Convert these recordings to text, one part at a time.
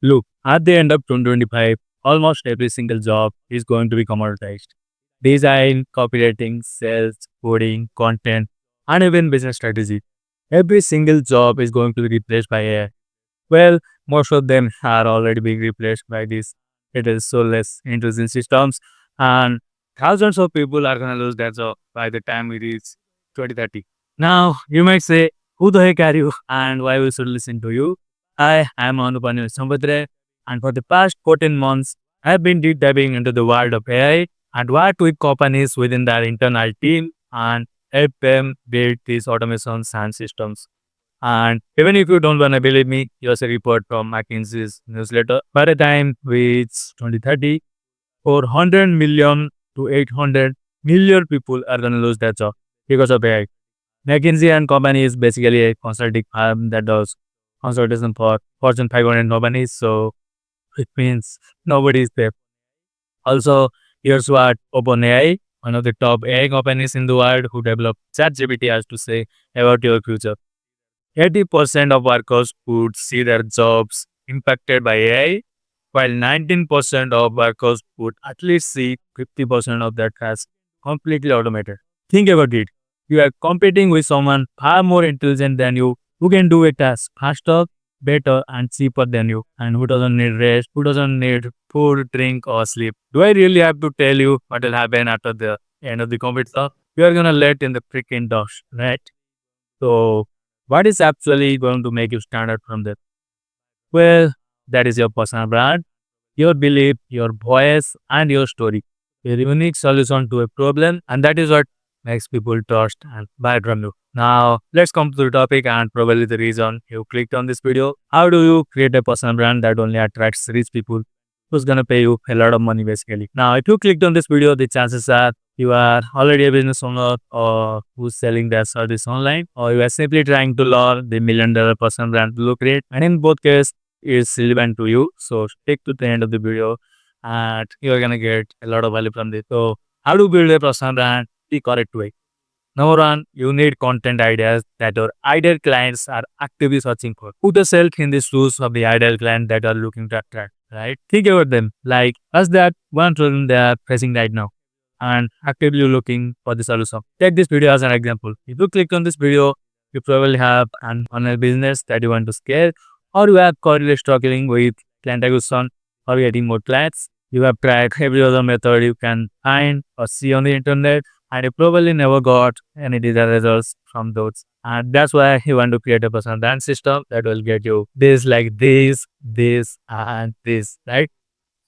Look, at the end of 2025, almost every single job is going to be commoditized. Design, copywriting, sales, coding, content, and even business strategy. Every single job is going to be replaced by AI. Well, most of them are already being replaced by these it is soulless intelligent systems, and thousands of people are going to lose their job by the time it is 2030. Now, you might say, who the heck are you and why we should listen to you? I am Anupanu Sambhadre, and for the past 14 months, I've been deep diving into the world of AI and what with companies within their internal team and help them build these automations and systems. And even if you don't want to believe me, here's a report from McKinsey's newsletter. By the time it's 2030, 400 million to 800 million people are going to lose their job because of AI. McKinsey and Company is basically a consulting firm that does consultation for Fortune 500 companies. So it means nobody is there. Also, here's what OpenAI, one of the top AI companies in the world who develop ChatGPT, has to say about your future. 80% of workers would see their jobs impacted by AI, while 19% of workers would at least see 50% of their tasks completely automated. Think about it. You are competing with someone far more intelligent than you who can do a task faster, better, and cheaper than you, and who doesn't need rest, who doesn't need food, drink, or sleep. Do I really have to tell you what will happen after the end of the competition? You are gonna let in the freaking dust, right? So, what is actually going to make you stand out from that? Well, that is your personal brand, your belief, your voice, and your story. A unique solution to a problem, and that is what makes people trust and buy from you. Now, let's come to the topic and probably the reason you clicked on this video. How do you create a personal brand that only attracts rich people who's gonna pay you a lot of money basically? Now, if you clicked on this video, the chances are you are already a business owner or who's selling their service online, or you are simply trying to learn the $1 million personal brand to look great. And in both cases, it's relevant to you. So stick to the end of the video and you're gonna get a lot of value from this. So how to build a personal brand the correct way? Number one, you need content ideas that your ideal clients are actively searching for. Put yourself in the shoes of the ideal client that are looking to attract, right? Think about them like us that one problem they are facing right now and actively looking for the solution. Take this video as an example. If you click on this video, you probably have an online business that you want to scale, or you are currently struggling with client acquisition or getting more clients. You have tried every other method you can find or see on the internet, and you probably never got any desired results from those. And that's why you want to create a personal brand system that will get you this, like this, and this, right?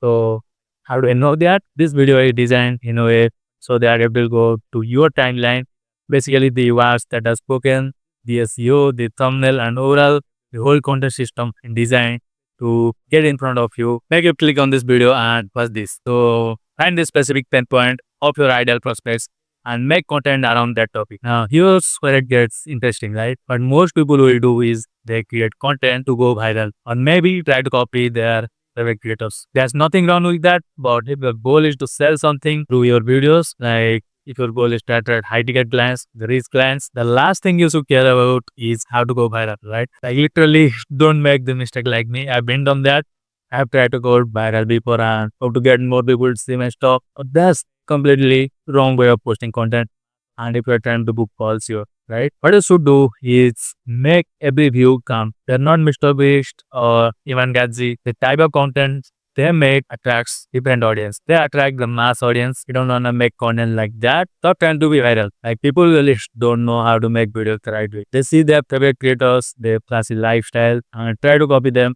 So how do I know that? This video is designed in a way so that it will go to your timeline. Basically, the words that are spoken, the SEO, the thumbnail, and overall the whole content system in design to get in front of you. Make you click on this video and watch this. So find the specific pain point of your ideal prospects and make content around that topic. Now, here's where it gets interesting, right? What most people will do is they create content to go viral or maybe try to copy their favorite creators. There's nothing wrong with that, but if your goal is to sell something through your videos, like if your goal is to attract high ticket clients, the rich clients, the last thing you should care about is how to go viral, right? Like literally, don't make the mistake like me. I've been done that. I've tried to go viral before and hope to get more people to see my stuff. But that's completely wrong way of posting content. And if you're trying to book calls here, right? What you should do is make every view count. They're not Mr. Beast or even Gadzi. The type of content they make attracts different audience. They attract the mass audience. You don't want to make content like that. Stop trying to be viral. Like people really don't know how to make videos the right way. They see their favorite creators, their classy lifestyle, and try to copy them.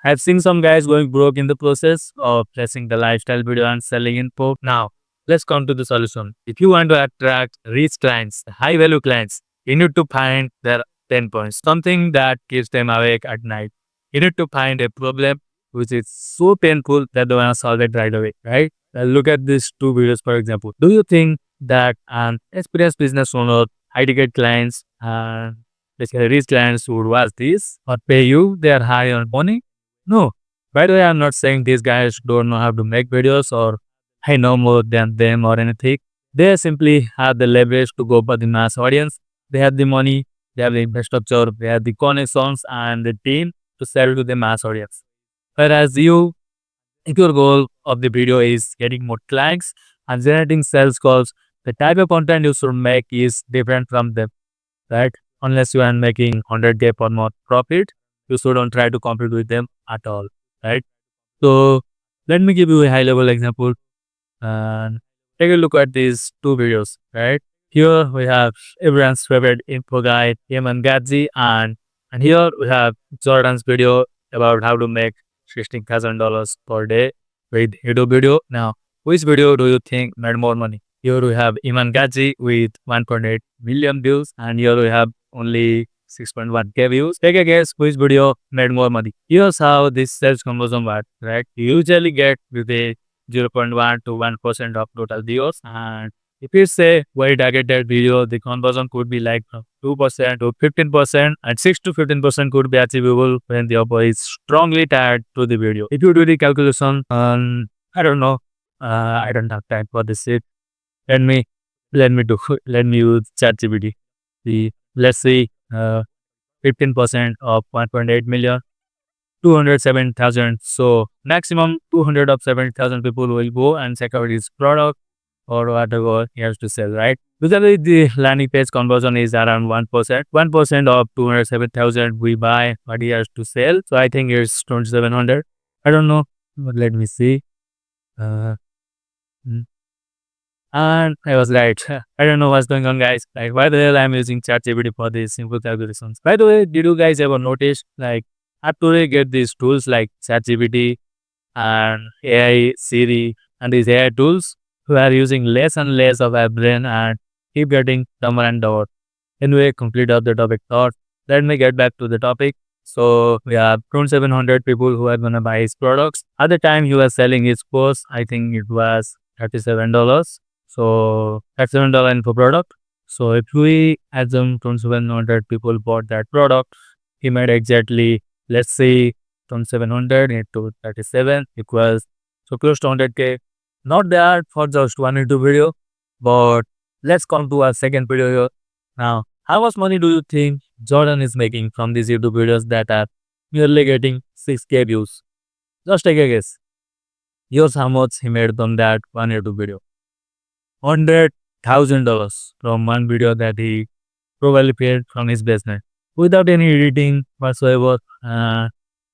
I've seen some guys going broke in the process of placing the lifestyle video and selling info. Now, let's come to the solution. If you want to attract rich clients, high value clients, you need to find their 10 points, something that keeps them awake at night. You need to find a problem which is so painful that they want to solve it right away, right? Look at these two videos, for example. Do you think that an experienced business owner, high ticket clients, and basically rich clients would watch this or pay you their high on money? No. By the way, I'm not saying these guys don't know how to make videos or I know more than them or anything. They simply have the leverage to go for the mass audience. They have the money, they have the infrastructure, they have the connections and the team to sell to the mass audience. Whereas if your goal of the video is getting more clients and generating sales calls, the type of content you should make is different from them, right? Unless you are making 100K per month profit, you shouldn't try to compete with them at all, right? So let me give you a high level example and take a look at these two videos, right? Here we have everyone's favorite info guy, Yaman Gadzi, and here we have Jordan's video about how to make $16,000 per day with YouTube video. Now, which video do you think made more money? Here we have Iman Gadzi with 1.8 million views, and here we have only 6.1K views. Take a guess which video made more money. Here's how this sales conversion works, right? You usually get with a 0.1 to 1% of total views. And if you say very targeted video, the conversion could be like 2% to 15%, and 6 to 15% could be achievable when the offer is strongly tied to the video. If you do the calculation, I don't know, I don't have time for this shit. Let me let me use ChatGPT. Let's see, 15% of 1.8 million. 207,000. So maximum 207,000 people will go and check out his product or whatever he has to sell, right? Usually the landing page conversion is around 1%. 1% of 207,000 we buy what he has to sell. So I think it's 2,700. I don't know, but let me see. Uh, mm. And I was right. I don't know what's going on, guys. Like, why the hell I'm using ChatGPT for these simple calculations? By the way, did you guys ever notice, like, after they get these tools like ChatGPT and AI, Siri, and these AI tools, who are using less and less of our brain and keep getting dumber and dumber. Anyway, complete of the topic thought. Let me get back to the topic. So we have 2,700 people who are gonna buy his products. At the time he was selling his course, I think it was $37. So $37 info product. So if we assume 2,700 people bought that product, he made exactly, let's say, 2,700 into 37 equals so close to 100K. Not that for just one YouTube video, but let's come to our second video here. Now, how much money do you think Jordan is making from these YouTube videos that are merely getting 6K views? Just take a guess. Here's how much he made from that one YouTube video. $100,000 from one video that he probably paid from his business without any editing whatsoever.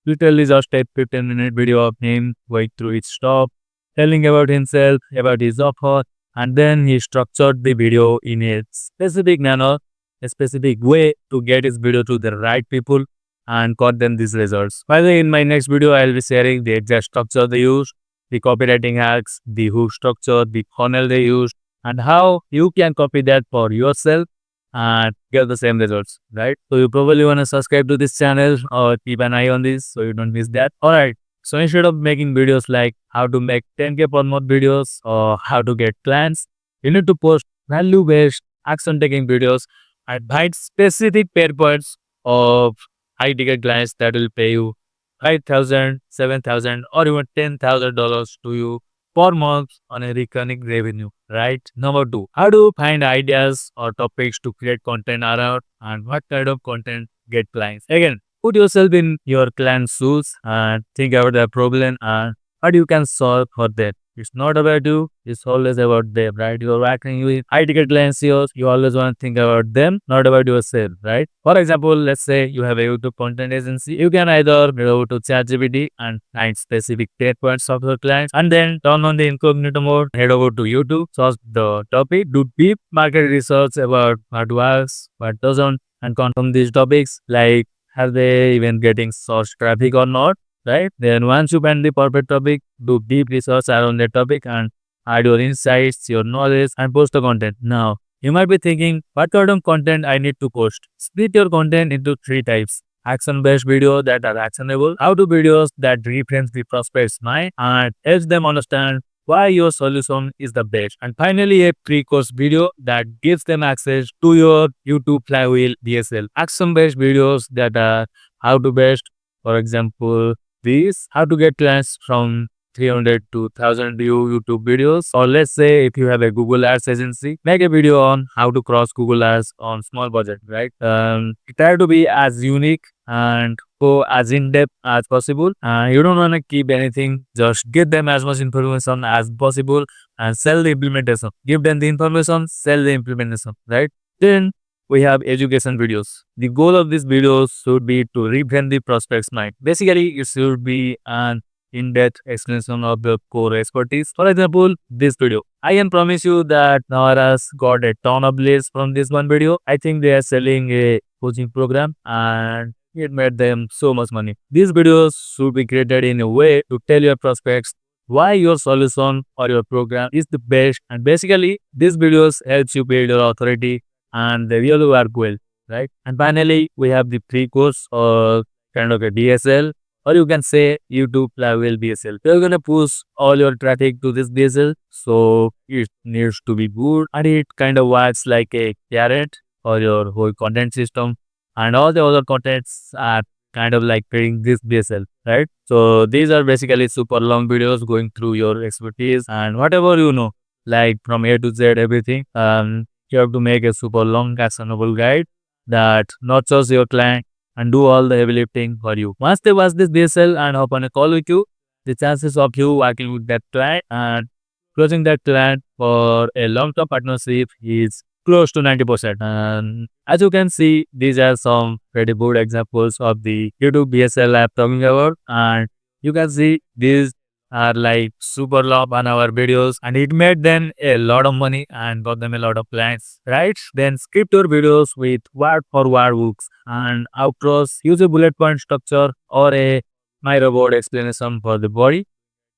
Literally just a 15-minute video of him going through each stop, telling about himself, about his offer, and then he structured the video in a specific manner, a specific way to get his video to the right people and got them these results. By the way, in my next video, I'll be sharing the exact structure they use, the copywriting hacks, the hook structure, the funnel they use, and how you can copy that for yourself and get the same results, right? So you probably want to subscribe to this channel or keep an eye on this so you don't miss that. Alright, so instead of making videos like how to make 10K per month videos or how to get clients, you need to post value-based action-taking videos and find specific paid points of high-ticket clients that will pay you 5,000, 7,000 or even $10,000 to you per month on a recurring revenue, right? Number two, how do you find ideas or topics to create content around and what kind of content get clients? Again, put yourself in your client's shoes and think about their problem and what you can solve for them. It's not about you, it's always about them, right? You're working with high ticket clients here, you always want to think about them, not about yourself, right? For example, let's say you have a YouTube content agency. You can either go to ChatGPT and find specific paid points of your clients and then turn on the incognito mode, head over to YouTube, search the topic, do deep market research about what works, what doesn't, and confirm these topics like are they even getting source traffic or not, right? Then once you find the perfect topic, do deep research around that topic and add your insights, your knowledge, and post the content. Now, you might be thinking, what kind of content I need to post? Split your content into three types. Action-based videos that are actionable, how-to videos that reframe the prospect's mind and helps them understand why your solution is the best. And finally, a pre-course video that gives them access to your YouTube flywheel DSL. Action-based videos that are how-to based, for example, these how to get clients from 300 to 1000 view YouTube videos. Or let's say if you have a Google Ads agency, make a video on how to cross Google Ads on small budget, right? Try to be as unique and go as in depth as possible. You don't want to keep anything, just give them as much information as possible and sell the implementation. Give them the information, sell the implementation, right? Then we have education videos. The goal of these videos should be to reframe the prospect's mind. Basically, it should be an in-depth explanation of the core expertise. For example, this video. I can promise you that Navaras got a ton of leads from this one video. I think they are selling a coaching program and it made them so much money. These videos should be created in a way to tell your prospects why your solution or your program is the best, and basically these videos helps you build your authority and they really work well, right? And finally, we have the free course or kind of a DSL, or you can say YouTube level DSL. You're gonna push all your traffic to this DSL, so it needs to be good and it kind of works like a carrot or your whole content system, and all the other contents are kind of like creating this DSL, right? So these are basically super long videos going through your expertise and whatever you know, like from A to Z, everything. You have to make a super long actionable guide that nurtures your client and do all the heavy lifting for you. Once they watch this DSL and hop on a call with you, the chances of you working with that client and closing that client for a long-term partnership is close to 90%. And as you can see, these are some pretty good examples of the YouTube BSL app talking about. And you can see these are like super long 1 hour videos and it made them a lot of money and got them a lot of clients, right? Then script your videos with word for word hooks and outros. Use a bullet point structure or a my robot explanation for the body.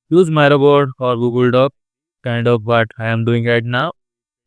Use my robot or Google Doc, kind of what I am doing right now.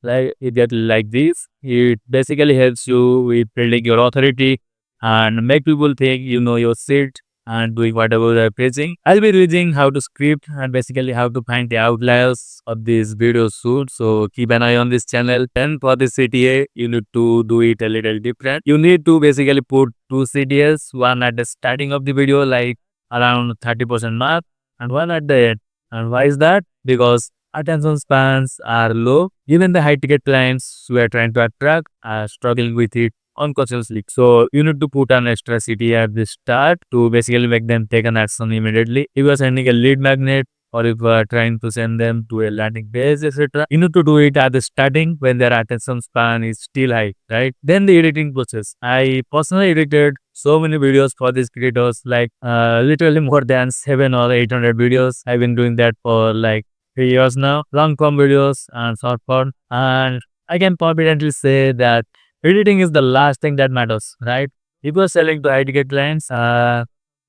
Like it get like this. It basically helps you with building your authority and make people think you know your shit and doing whatever they're preaching. I'll be reading how to script and basically how to find the outliers of these videos soon. So keep an eye on this channel. And for the CTA, you need to do it a little different. You need to basically put two CTAs, one at the starting of the video, like around 30% mark, and one at the end. And why is that? Because attention spans are low. Even the high ticket clients we are trying to attract are struggling with it unconsciously. So you need to put an extra CT at the start to basically make them take an action immediately. If you are sending a lead magnet or if you are trying to send them to a landing page, etc., you need to do it at the starting when their attention span is still high, right? Then the editing process. I personally edited so many videos for these creators, like literally more than 700 or 800 videos. I've been doing that for like 3 years now, long form videos and short form. And I can confidently say that editing is the last thing that matters, right? If you're selling to high ticket clients,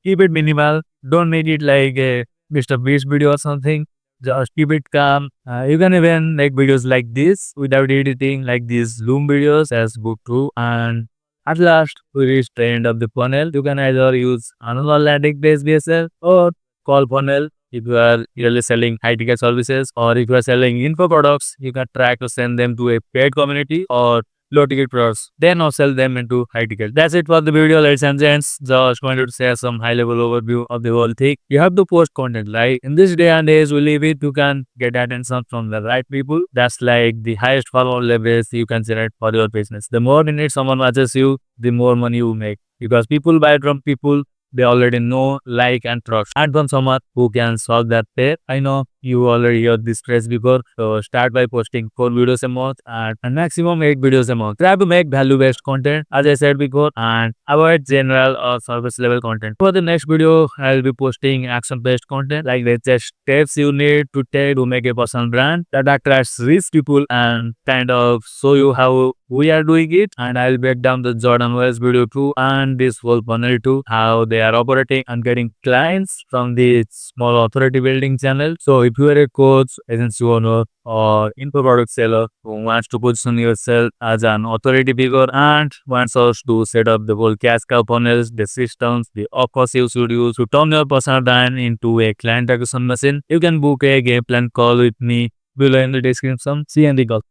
keep it minimal. Don't make it like a Mr. Beast video or something. Just keep it calm. You can even make videos like this without editing, like these Loom videos as book 2. And at last, we reach the end of the funnel. You can either use another landing page BSL or call funnel if you are really selling high ticket services, or if you are selling info products, you can try to send them to a paid community or low ticket products, then sell them into high ticket. That's it for the video, ladies and gents. Just wanted to share some high level overview of the whole thing. You have to post content, right? In this day and age we live it, you can get attention from the right people. That's like the highest follower levels you can generate for your business. The more in it someone watches you, the more money you make, because people buy from people they already know, like, and trust. And from someone who can solve that pair. I know you already heard this phrase before. So start by posting 4 videos a month and maximum 8 videos a month. Try to make value-based content, as I said before, and avoid general or service level content. For the next video, I'll be posting action-based content, like the just steps you need to take to make a personal brand that attracts rich people and kind of show you how we are doing it. And I'll break down the Jordan Wells video too and this whole funnel too, how they are operating and getting clients from the small authority building channel. So if you are a coach, agency owner, or info product seller who wants to position yourself as an authority figure and wants us to set up the whole cash cow funnels, the systems, the offers you should use to turn your personal brand into a client acquisition machine, you can book a game plan call with me below in the description. See you in the call.